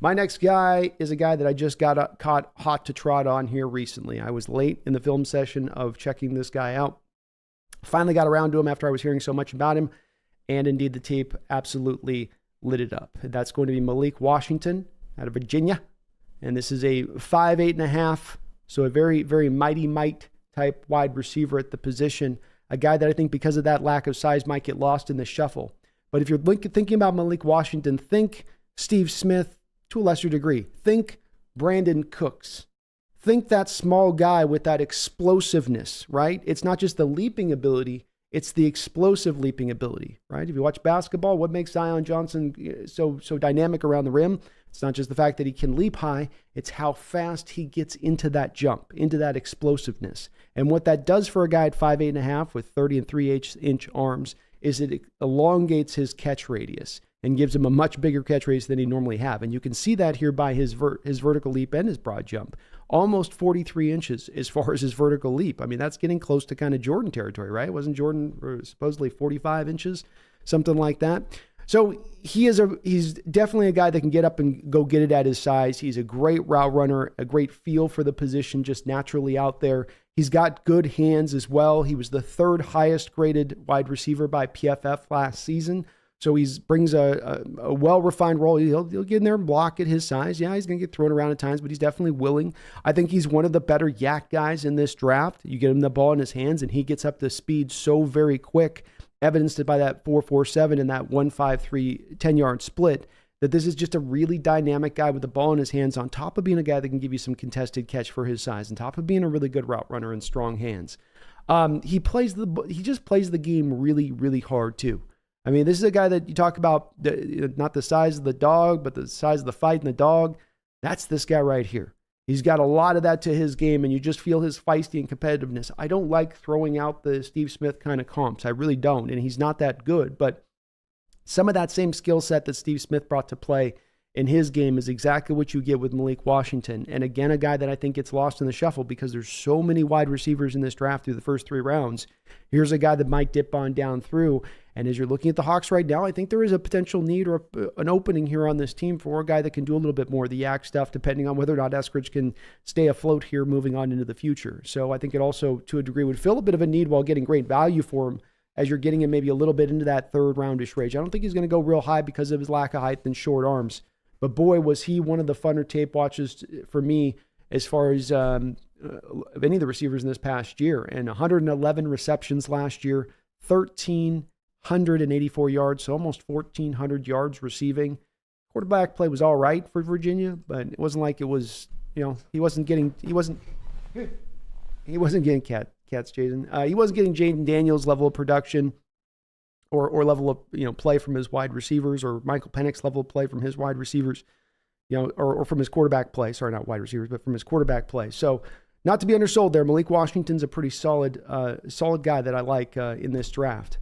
My next guy is a guy that I just got caught hot to trot on here recently. I was late in the film session of checking this guy out. Finally got around to him after I was hearing so much about him. And indeed, the tape absolutely lit it up. That's going to be Malik Washington out of Virginia. And this is a 5'8.5", so a very, very mighty might type wide receiver at the position. A guy that I think because of that lack of size might get lost in the shuffle. But if you're thinking about Malik Washington, think Steve Smith to a lesser degree. Think Brandon Cooks. Think that small guy with that explosiveness, right? It's not just the leaping ability, it's the explosive leaping ability, right? If you watch basketball, what makes Zion Johnson so dynamic around the rim? It's not just the fact that he can leap high, it's how fast he gets into that jump, into that explosiveness. And what that does for a guy at 5'8.5" with 30 and 3/8" arms is it elongates his catch radius and gives him a much bigger catch radius than he normally have. And you can see that here by his vertical leap and his broad jump. Almost 43 inches as far as his vertical leap. I mean, that's getting close to kind of Jordan territory, right? Wasn't Jordan supposedly 45 inches? Something like that. So he's definitely a guy that can get up and go get it at his size. He's a great route runner, a great feel for the position just naturally out there. He's got good hands as well. He was the third highest graded wide receiver by PFF last season. So he brings a well-refined role. He'll get in there and block at his size. Yeah, he's going to get thrown around at times, but he's definitely willing. I think he's one of the better yak guys in this draft. You get him the ball in his hands, and he gets up to speed so very quick, evidenced by that 4.47 and that 1.53 10-yard split, that this is just a really dynamic guy with the ball in his hands, on top of being a guy that can give you some contested catch for his size, on top of being a really good route runner and strong hands. He just plays the game really, really hard too. I mean, this is a guy that you talk about, not the size of the dog, but the size of the fight in the dog. That's this guy right here. He's got a lot of that to his game, and you just feel his feisty and competitiveness. I don't like throwing out the Steve Smith kind of comps. I really don't, and he's not that good. But some of that same skill set that Steve Smith brought to play in his game is exactly what you get with Malik Washington. And again, a guy that I think gets lost in the shuffle because there's so many wide receivers in this draft through the first 3 rounds. Here's a guy that might dip on down through. And as you're looking at the Hawks right now, I think there is a potential need or an opening here on this team for a guy that can do a little bit more of the yak stuff, depending on whether or not Eskridge can stay afloat here moving on into the future. So I think it also, to a degree, would fill a bit of a need while getting great value for him as you're getting him maybe a little bit into that 3rd roundish range. I don't think he's going to go real high because of his lack of height and short arms. But boy, was he one of the funner tape watches for me as far as of any of the receivers in this past year. And 111 receptions last year, 1,384 yards, so almost 1,400 yards receiving. Quarterback play was all right for Virginia, but it wasn't like it was, he wasn't getting cats, Jason. He wasn't getting Jaden Daniels level of production. Or level of play from his wide receivers, or Michael Penix level of play from his wide receivers, or from his quarterback play. Sorry, not wide receivers, but from his quarterback play. So not to be undersold there. Malik Washington's a pretty solid guy that I like in this draft.